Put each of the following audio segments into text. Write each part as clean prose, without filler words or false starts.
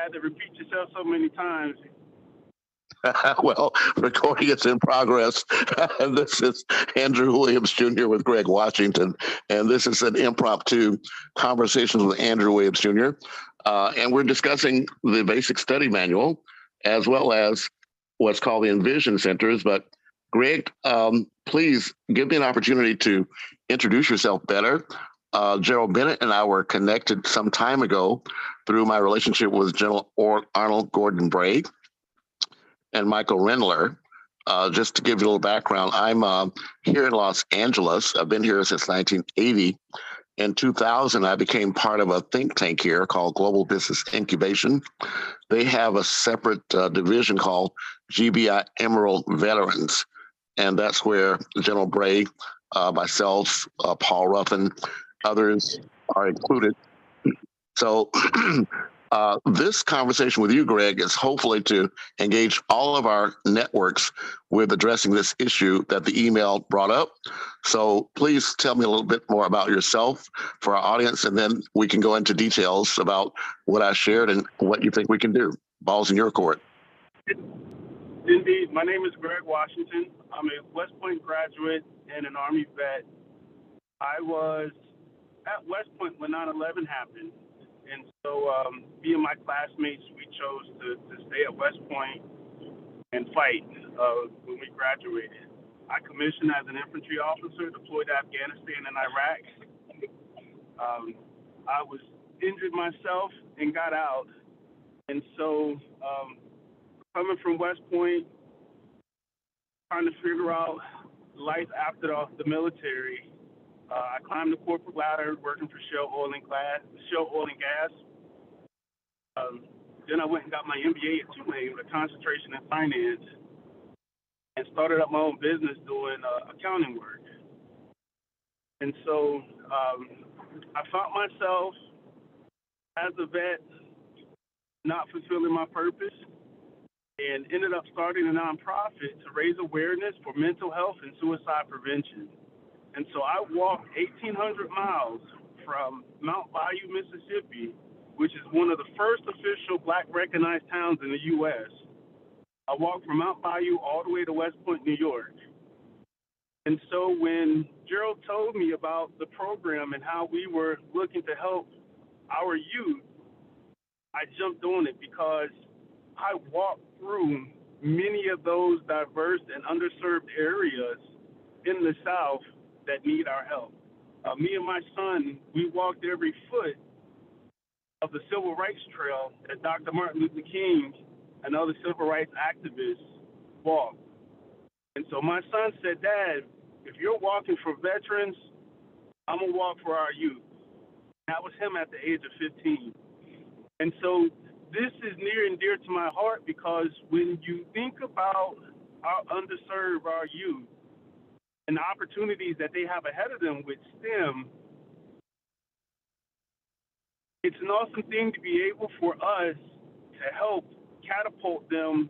had to repeat yourself so many times. Well, recording is in progress. This is Andrew Williams Jr. with Greg Washington, and this is an impromptu Conversations with Andrew Williams Jr. And we're discussing the basic study manual as well as what's called the Envision centers. But Greg, please give me an opportunity to introduce yourself better. Gerald Bennett and I were connected some time ago through my relationship with General Arnold Gordon Bray and Michael Rendler. Just to give you a little background, I'm here in Los Angeles. I've been here since 1980. In 2000, I became part of a think tank here called Global Business Incubation. They have a separate division called GBI Emerald Veterans, and that's where General Bray, myself, Paul Ruffin, others are included. So this conversation with you, Greg, is hopefully to engage all of our networks with addressing this issue that the email brought up. So please tell me a little bit more about yourself for our audience, and then we can go into details about what I shared and what you think we can do. Ball's in your court. Indeed. My name is Greg Washington. I'm a West Point graduate and an Army vet. I was at West Point when 9/11 happened. And so me and my classmates, we chose to stay at West Point and fight when we graduated. I commissioned as an infantry officer deployed to Afghanistan and Iraq. I was injured myself and got out. And so coming from West Point, trying to figure out life after the military, I climbed the corporate ladder working for Shell Oil and Gas. Then I went and got my MBA at Tulane with a concentration in finance and started up my own business doing accounting work. And so I found myself as a vet not fulfilling my purpose and ended up starting a nonprofit to raise awareness for mental health and suicide prevention. And so I walked 1,800 miles from Mount Bayou, Mississippi, which is one of the first official Black recognized towns in the U.S. I walked from Mount Bayou all the way to West Point, New York. And so when Gerald told me about the program and how we were looking to help our youth, I jumped on it because I walked through many of those diverse and underserved areas in the South that need our help. Me and my son, we walked every foot of the Civil Rights Trail that Dr. Martin Luther King and other civil rights activists walked. And so my son said, "Dad, if you're walking for veterans, I'm going to walk for our youth." That was him at the age of 15. And so this is near and dear to my heart because when you think about our underserved, our youth, and the opportunities that they have ahead of them with STEM, it's an awesome thing to be able for us to help catapult them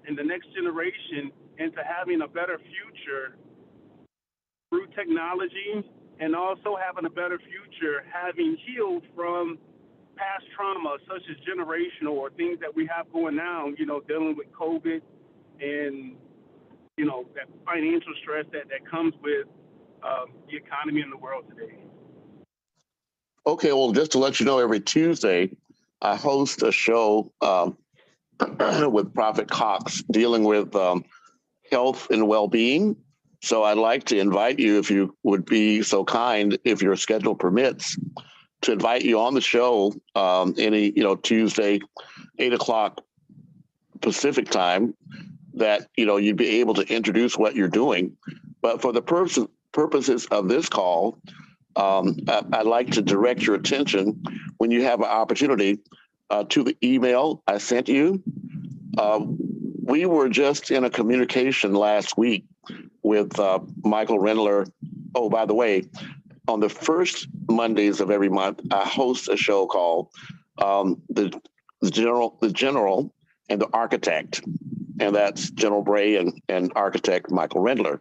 in the next generation into having a better future through technology and also having a better future having healed from past trauma such as generational or things that we have going now, dealing with COVID and that financial stress that comes with the economy in the world today. Okay, well, just to let you know, every Tuesday, I host a show with Prophet Cox dealing with health and well-being. So I'd like to invite you, if you would be so kind, if your schedule permits, to invite you on the show any Tuesday, 8 o'clock Pacific time, that you'd be able to introduce what you're doing. But for the purposes of this call, I'd like to direct your attention, when you have an opportunity, to the email I sent you. We were just in a communication last week with Michael Rendler. Oh, by the way, on the first Mondays of every month, I host a show called the General and the Architect, and that's General Bray and Architect Michael Rendler.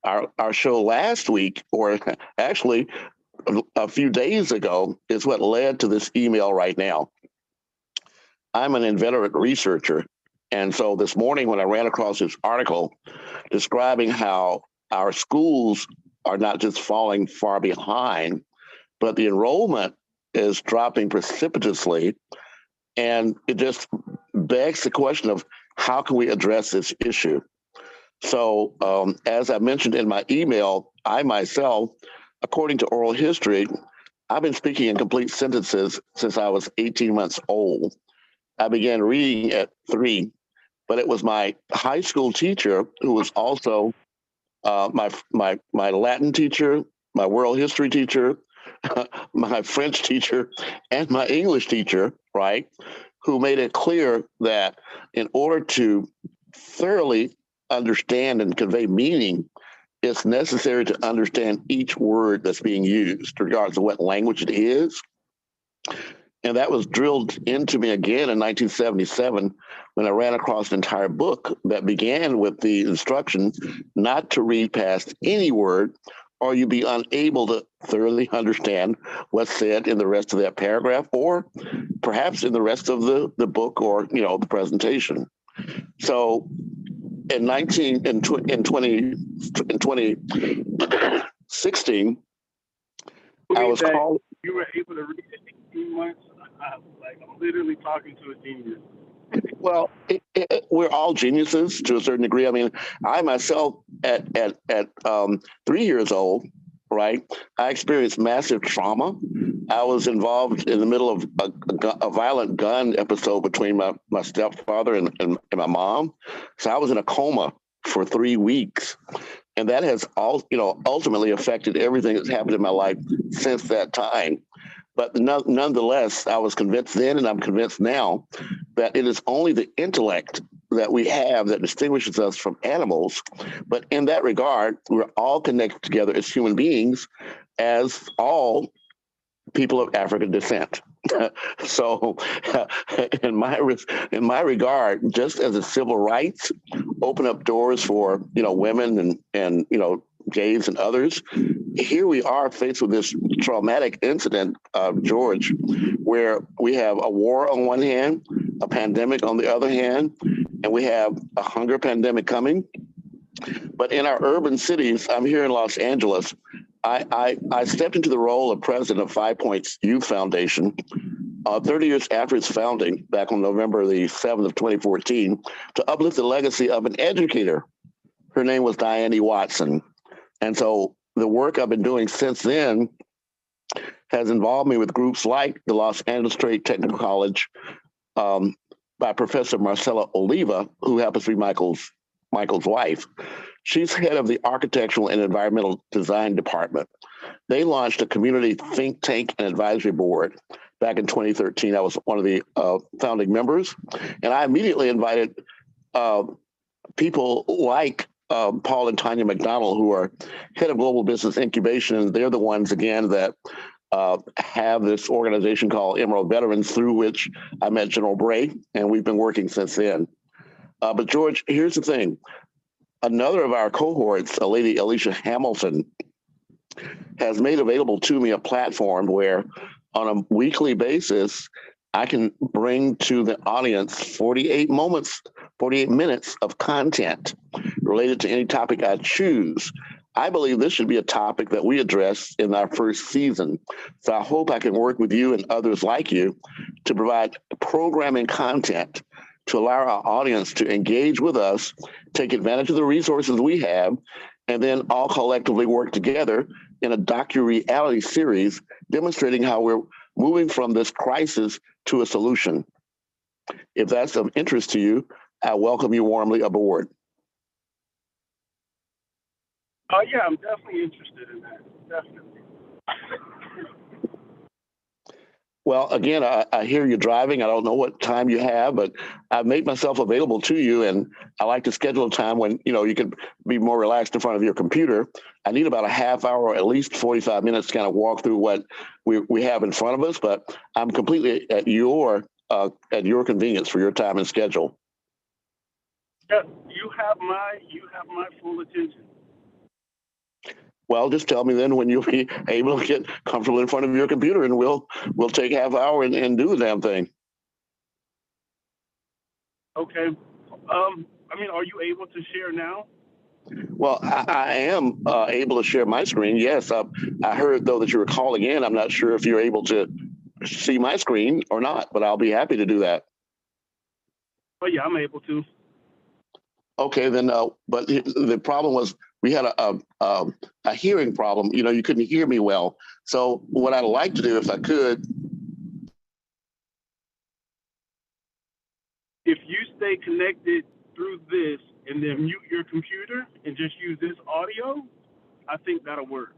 Our show last week, or actually a few days ago, is what led to this email right now. I'm an inveterate researcher. And so this morning when I ran across this article describing how our schools are not just falling far behind, but the enrollment is dropping precipitously. And it just begs the question of how can we address this issue? So as I mentioned in my email, I myself, according to oral history, I've been speaking in complete sentences since I was 18 months old. I began reading at 3, but it was my high school teacher who was also my Latin teacher, my world history teacher, my French teacher, and my English teacher, right, who made it clear that in order to thoroughly understand and convey meaning, it's necessary to understand each word that's being used, regardless of what language it is. And that was drilled into me again in 1977 when I ran across an entire book that began with the instruction not to read past any word or you'd be unable to thoroughly understand what's said in the rest of that paragraph or perhaps in the rest of the book or, the presentation. So in 2016, I was called. You were able to read it in 18 months. I'm literally talking to a genius. Well, we're all geniuses to a certain degree. I mean, I myself, at 3 years old, right, I experienced massive trauma. I was involved in the middle of a violent gun episode between my stepfather and my mom. So I was in a coma for 3 weeks. And that has ultimately affected everything that's happened in my life since that time. But nonetheless, I was convinced then, and I'm convinced now, that it is only the intellect that we have that distinguishes us from animals. But in that regard, we're all connected together as human beings, as all people of African descent. So, in my regard, just as the civil rights open up doors for women and gays and others, here we are faced with this traumatic incident, George, where we have a war on one hand, a pandemic on the other hand, and we have a hunger pandemic coming. But in our urban cities, I'm here in Los Angeles, I stepped into the role of president of 5 Points Youth Foundation 30 years after its founding, back on November the 7th of 2014, to uplift the legacy of an educator. Her name was Diane E. Watson. And so the work I've been doing since then has involved me with groups like the Los Angeles Trade Technical College by Professor Marcela Oliva, who happens to be Michael's wife. She's head of the Architectural and Environmental Design Department. They launched a community think tank and advisory board back in 2013. I was one of the founding members. And I immediately invited people like Paul and Tanya McDonald, who are head of global business incubation. And they're the ones, again, that have this organization called Emerald Veterans, through which I met General Bray, and we've been working since then. But George, here's the thing. Another of our cohorts, a lady, Alicia Hamilton, has made available to me a platform where on a weekly basis, I can bring to the audience 48 minutes of content related to any topic I choose. I believe this should be a topic that we address in our first season. So I hope I can work with you and others like you to provide programming content to allow our audience to engage with us, take advantage of the resources we have, and then all collectively work together in a docu-reality series demonstrating how we're moving from this crisis to a solution. If that's of interest to you, I welcome you warmly aboard. Yeah, I'm definitely interested in that. Definitely. Well, again, I hear you driving. I don't know what time you have, but I've made myself available to you, and I like to schedule a time when you can be more relaxed in front of your computer. I need about a half hour or at least 45 minutes to kind of walk through what we have in front of us, but I'm completely at your convenience for your time and schedule. Yeah, you have my full attention. Well, just tell me then when you'll be able to get comfortable in front of your computer, and we'll take half hour and do the damn thing. Okay. I mean, are you able to share now? Well, I am able to share my screen. Yes, I heard though that you were calling in. I'm not sure if you're able to see my screen or not, but I'll be happy to do that. Oh yeah, I'm able to. Okay, then. But the problem was we had a hearing problem. You know, you couldn't hear me well. So what I'd like to do, if I could, If you stay connected through this and then mute your computer and just use this audio, I think that'll work.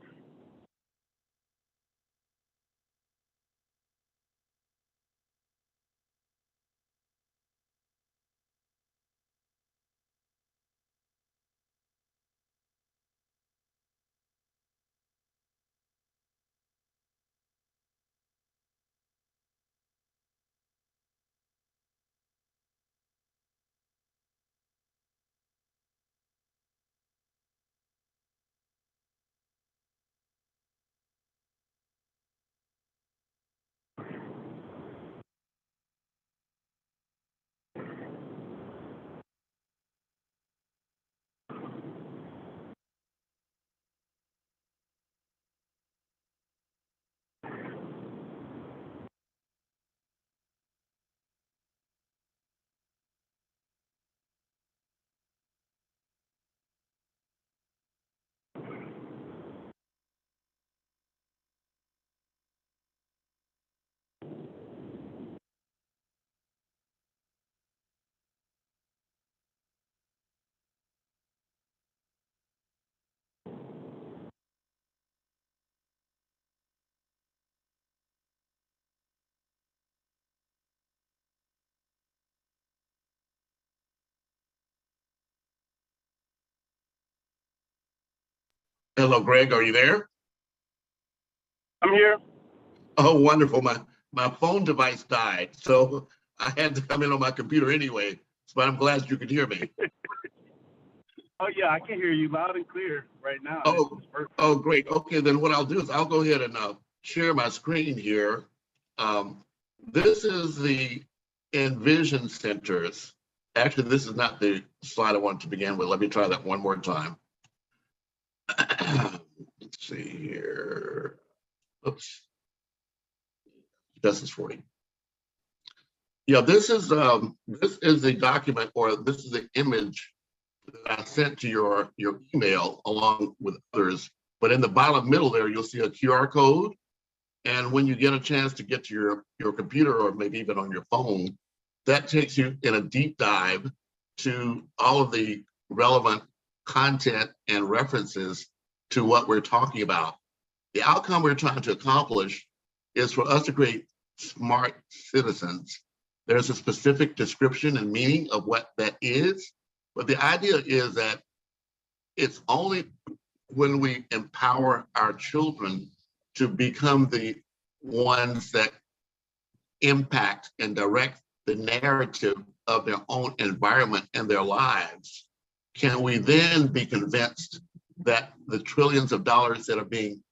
hello, Greg, are you there? I'm here. Oh, wonderful. My phone device died, so I had to come in on my computer anyway. But I'm glad you could hear me. Oh yeah, I can hear you loud and clear right now. Oh, It's perfect. oh, great. Okay, then what I'll do is I'll go ahead and share my screen here. This is the Envision Centers. Actually, this is not the slide I wanted to begin with. Let me try that one more time. Let's see here. Oops. Justice 40. Yeah, this is the document, or this is the image that I sent to your email along with others. But in the bottom middle there, you'll see a QR code. And when you get a chance to get to your computer or maybe even on your phone, that takes you in a deep dive to all of the relevant content and references to what we're talking about. The outcome we're trying to accomplish is for us to create smart citizens. There's a specific description and meaning of what that is, but the idea is that it's only when we empower our children to become the ones that impact and direct the narrative of their own environment and their lives, can we then be convinced that the trillions of dollars that are being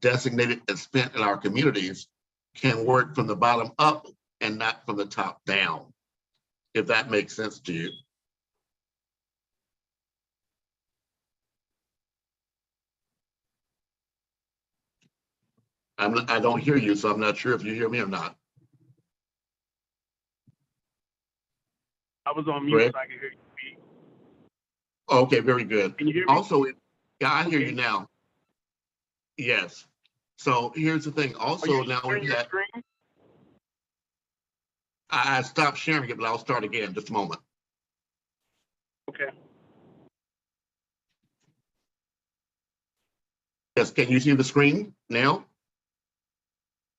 designated and spent in our communities can work from the bottom up and not from the top down, if that makes sense to you. I don't hear you, so I'm not sure if you hear me or not. I was on mute, Greg? so I can hear you speak. Okay, very good. Can you hear me? Also, yeah, I hear Okay. you now. Yes. So here's the thing. Also, now we've got. I stopped sharing it, but I'll start again in just a moment. Okay. Yes, can you see the screen now?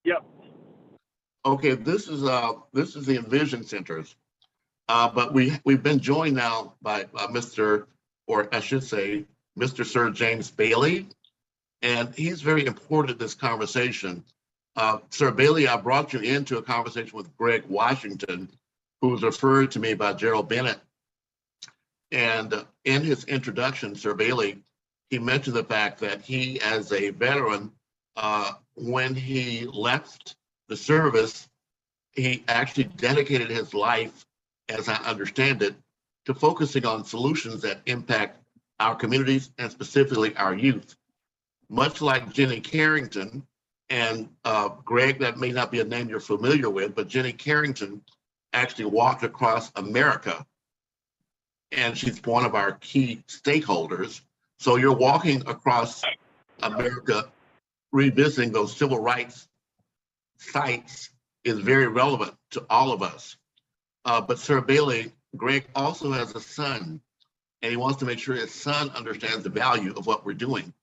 Yep. Okay, this is the Envision Centers, but we've been joined now by Mr. or I should say Mr. Sir James Bailey, and he's very important in this conversation. Sir Bailey, I brought you into a conversation with Greg Washington, who was referred to me by Gerald Bennett. And in his introduction, Sir Bailey, he mentioned the fact that he, as a veteran, when he left the service, he actually dedicated his life as I understand it, to focusing on solutions that impact our communities and specifically our youth. Much like Jenny Carrington and Greg, that may not be a name you're familiar with, but Jenny Carrington actually walked across America, and she's one of our key stakeholders. So you're walking across America, revisiting those civil rights sites is very relevant to all of us. But Sir Bailey, Greg also has a son, and he wants to make sure his son understands the value of what we're doing.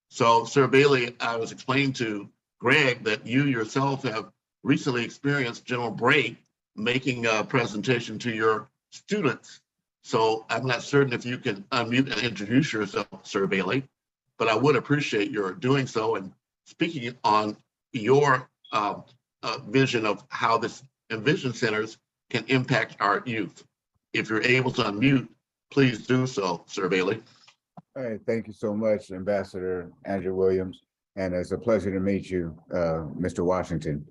So Sir Bailey, I was explaining to Greg that you yourself have recently experienced General Bragg making a presentation to your students. So I'm not certain if you can unmute and introduce yourself, Sir Bailey, but I would appreciate your doing so and speaking on your vision of how this Envision centers can impact our youth. If you're able to unmute, please do so, Sir Bailey. All right, thank you so much, Ambassador Andrew Williams, and it's a pleasure to meet you, Mr. Washington.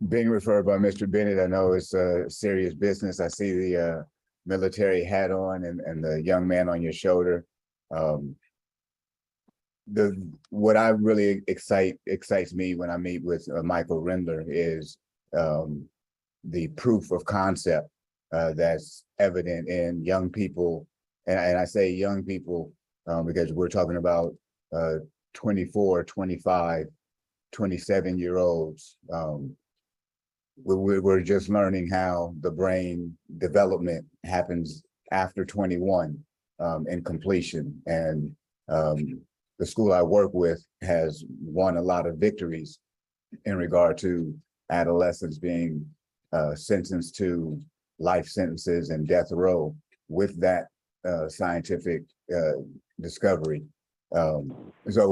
Being referred by Mr. Bennett, I know it's a serious business. I see the military hat on and the young man on your shoulder. What I really excites me when I meet with Michael Rendler is the proof of concept that's evident in young people. And I say young people because we're talking about 24, 25, 27-year-olds. We're just learning how the brain development happens after 21 in completion. And the school I work with has won a lot of victories in regard to adolescents being sentenced to life sentences and death row with that scientific discovery. So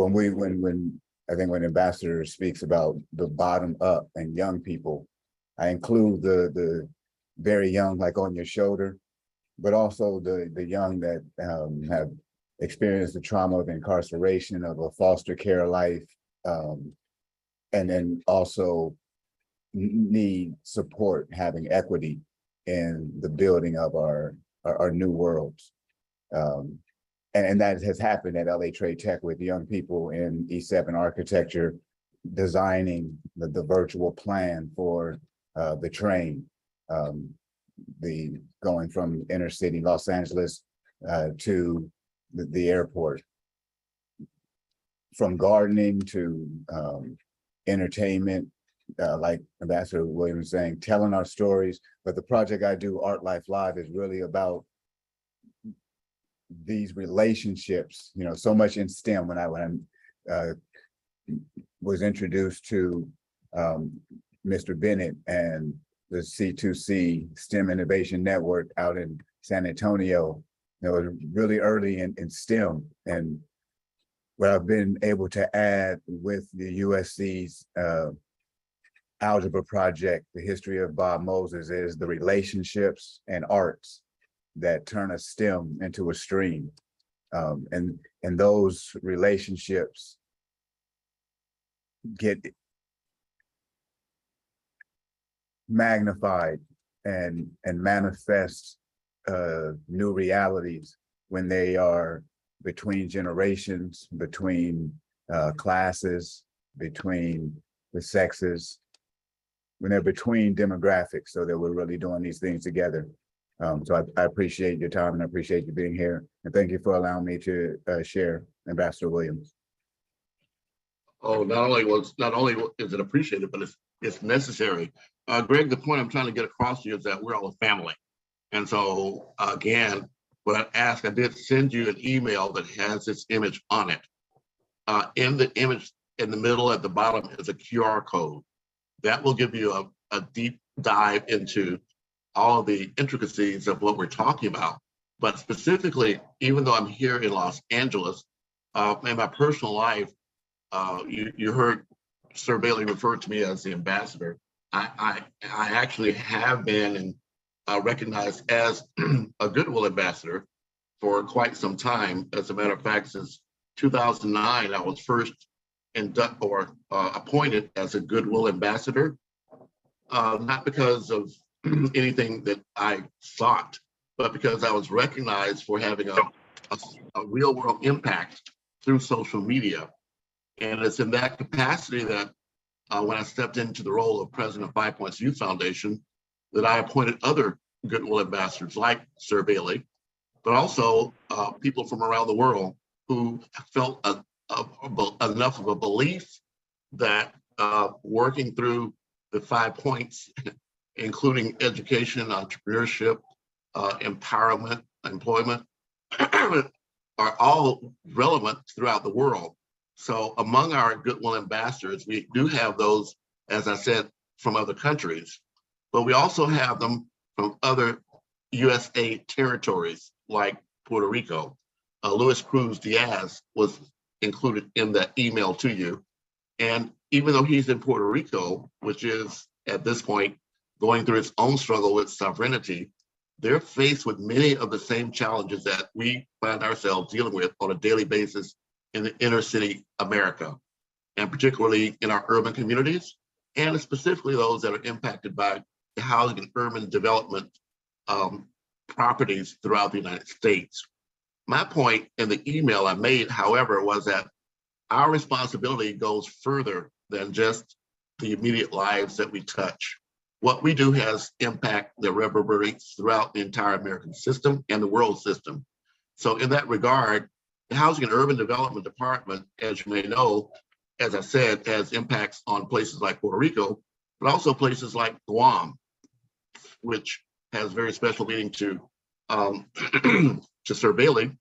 when I think when Ambassador speaks about the bottom up and young people, I include the very young, like on your shoulder, but also the young that have experienced the trauma of incarceration, of a foster care life, and then also need support, having equity in the building of our new worlds. And that has happened at LA Trade Tech with young people in E7 architecture, designing the virtual plan for the train, the going from inner city Los Angeles to the airport, from gardening to entertainment, like Ambassador Williams was saying, telling our stories. But the project I do, Art Life Live, is really about these relationships, you know, so much in STEM. When I was introduced to Mr. Bennett and the C2C STEM Innovation Network out in San Antonio, it was really early in STEM. And what I've been able to add with the USC's algebra project, the history of Bob Moses, is the relationships and arts that turn a STEM into a stream. And those relationships get magnified and manifest new realities when they are between generations, between classes, between the sexes, when they're between demographics, so that we're really doing these things together. So I appreciate your time and I appreciate you being here. And thank you for allowing me to share, Ambassador Williams. Oh, not only is it appreciated, but it's necessary. Greg, the point I'm trying to get across to you is that we're all a family. And so again, what I did send you an email that has this image on it. In the image in the middle at the bottom is a QR code. That will give you a deep dive into all of the intricacies of what we're talking about. But specifically, even though I'm here in Los Angeles, in my personal life, you heard Sir Bailey refer to me as the ambassador. I actually have been and recognized as a Goodwill ambassador for quite some time. As a matter of fact, since 2009, I was first appointed as a Goodwill ambassador, not because of anything that I thought, but because I was recognized for having a real world impact through social media. And it's in that capacity that when I stepped into the role of president of 5 Points Youth Foundation, that I appointed other goodwill ambassadors like Sir Bailey, but also people from around the world who felt enough of a belief that working through the 5 points, including education, entrepreneurship, empowerment, employment, are all relevant throughout the world. So among our goodwill ambassadors, we do have those, as I said, from other countries, but we also have them from other USA territories like Puerto Rico. Luis Cruz Diaz was included in that email to you. And even though he's in Puerto Rico, which is at this point going through its own struggle with sovereignty, they're faced with many of the same challenges that we find ourselves dealing with on a daily basis in the inner city America, and particularly in our urban communities, and specifically those that are impacted by the housing and urban development properties throughout the United States. My point in the email I made, however, was that our responsibility goes further than just the immediate lives that we touch. What we do has impact that reverberates throughout the entire American system and the world system. So in that regard, the Housing and Urban Development Department, as you may know, as I said, has impacts on places like Puerto Rico, but also places like Guam, which has very special meaning to Sir Bailey,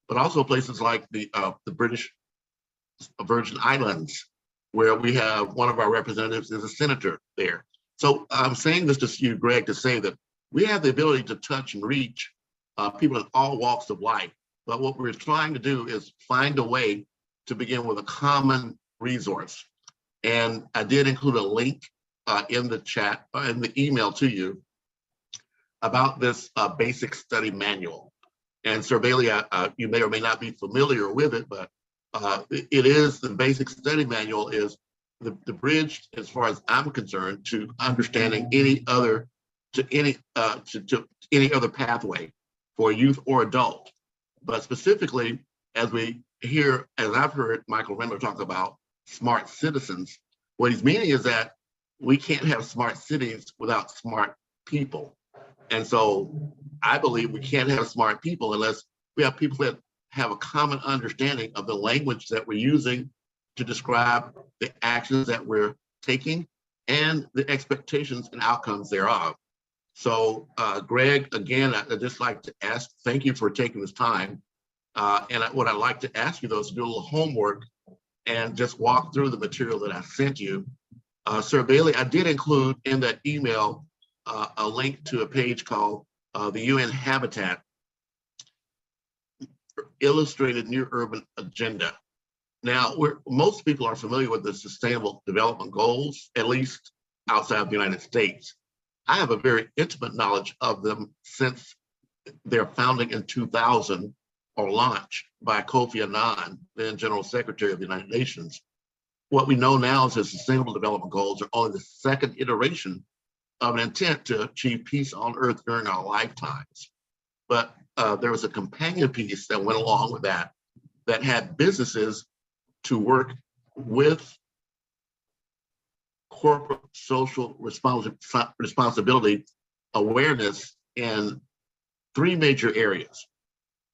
but also places like the British Virgin Islands, where we have one of our representatives is a senator there. So I'm saying this to you, Greg, to say that we have the ability to touch and reach people in all walks of life. But what we're trying to do is find a way to begin with a common resource. And I did include a link in the chat, in the email to you about this basic study manual. And Sir Bailey, you may or may not be familiar with it, but it is the basic study manual is the bridge, as far as I'm concerned, to understanding any other pathway for youth or adult. But specifically, as I've heard Michael Rendler talk about smart citizens, what he's meaning is that we can't have smart cities without smart people. And so I believe we can't have smart people unless we have people that have a common understanding of the language that we're using to describe the actions that we're taking and the expectations and outcomes thereof. So Greg, again, I'd just like to thank you for taking this time. And what I'd like to ask you though is to do a little homework and just walk through the material that I sent you. Sir Bailey, I did include in that email a link to a page called the UN Habitat Illustrated New Urban Agenda. Now, most people are familiar with the Sustainable Development Goals, at least outside of the United States. I have a very intimate knowledge of them since their founding in 2000 or launch by Kofi Annan, then General Secretary of the United Nations. What we know now is that Sustainable Development Goals are only the second iteration of an intent to achieve peace on Earth during our lifetimes. But there was a companion piece that went along with that had businesses to work with corporate social responsibility awareness in three major areas: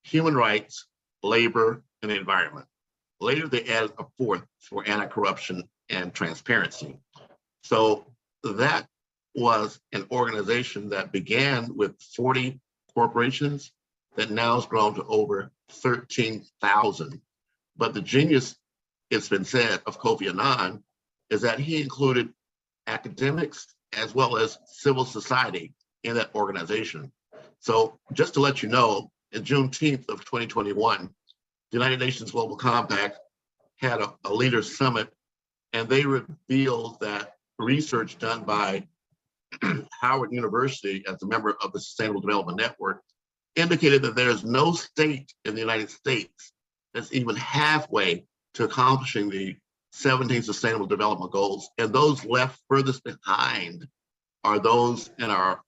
human rights, labor, and the environment. Later, they added a fourth for anti-corruption and transparency. So that was an organization that began with 40 corporations that now has grown to over 13,000. But the genius, it's been said, of Kofi Annan is that he included academics as well as civil society in that organization. So just to let you know, in Juneteenth of 2021, the United Nations Global Compact had a leaders summit, and they revealed that research done by Howard University as a member of the Sustainable Development Network indicated that there is no state in the United States that's even halfway to accomplishing the 17 Sustainable Development Goals. And those left furthest behind are those in our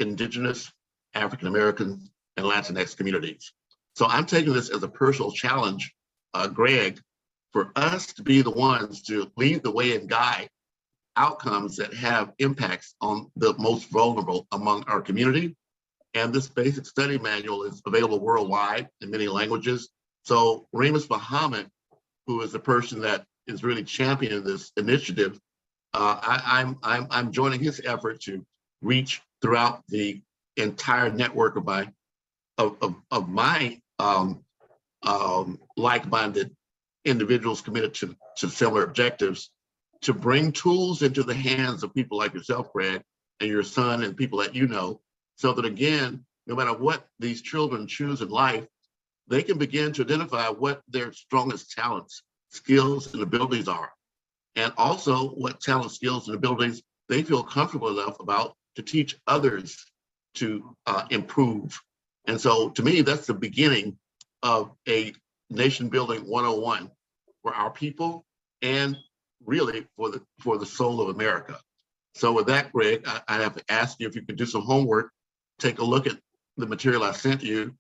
Indigenous, African American, and Latinx communities. So I'm taking this as a personal challenge, Greg, for us to be the ones to lead the way and guide outcomes that have impacts on the most vulnerable among our community. And this basic study manual is available worldwide in many languages. So Remus Muhammad, who is the person that is really championing this initiative, I'm joining his effort to reach throughout the entire network of my like-minded individuals committed to similar objectives, to bring tools into the hands of people like yourself, Greg, and your son and people that you know, so that again, no matter what these children choose in life, they can begin to identify what their strongest talents, skills, and abilities are. And also what talent, skills, and abilities they feel comfortable enough about to teach others to improve. And so to me, that's the beginning of a nation building 101 for our people and really for the soul of America. So with that, Greg, I have to ask you if you could do some homework, take a look at the material I sent you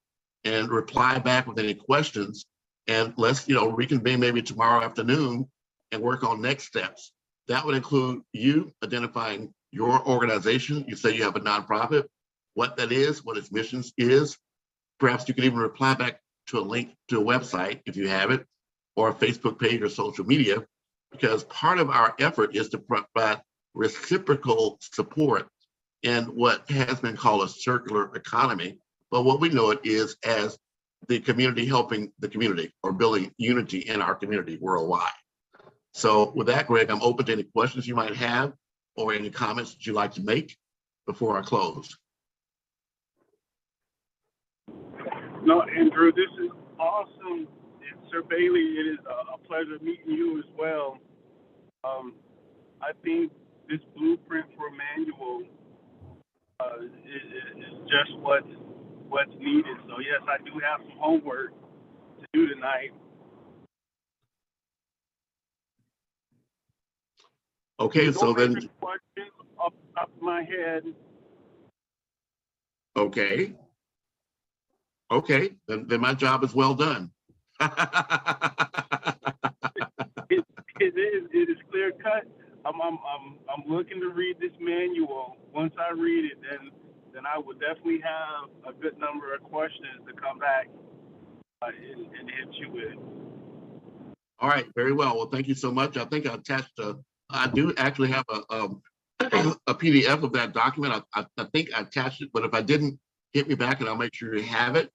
and reply back with any questions. And let's, reconvene maybe tomorrow afternoon and work on next steps. That would include you identifying your organization. You say you have a nonprofit, what that is, what its missions is. Perhaps you can even reply back to a link to a website if you have it, or a Facebook page or social media, because part of our effort is to provide reciprocal support in what has been called a circular economy. But what we know it is as the community helping the community, or building unity in our community worldwide. So with that, Greg, I'm open to any questions you might have or any comments that you'd like to make before I close. No, Andrew, this is awesome. And Sir Bailey, it is a pleasure meeting you as well. I think this blueprint for a manual is just what's needed. So yes, I do have some homework to do tonight. Okay, so then questions off the top of my head. Okay, then my job is well done. It is clear cut. I'm looking to read this manual. Once I read it, then I would definitely have a good number of questions to come back and hit you with. All right, very well. Well, thank you so much. I think I attached I do actually have a PDF of that document. I think I attached it, but if I didn't, hit me back and I'll make sure you have it.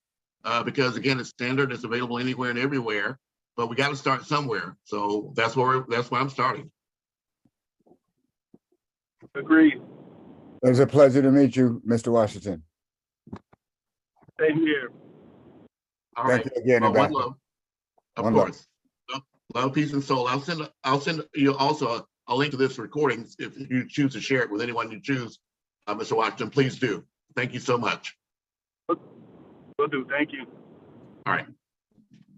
Because again, it's standard, it's available anywhere and everywhere, but we got to start somewhere. So that's where I'm starting. Agreed. It was a pleasure to meet you, Mr. Washington. Same here. All right. Thank you again, well, one love. Of course. Love, peace, and soul. I'll send you also a link to this recording if you choose to share it with anyone you choose. Mr. Washington, please do. Thank you so much. Will do. Thank you. All right.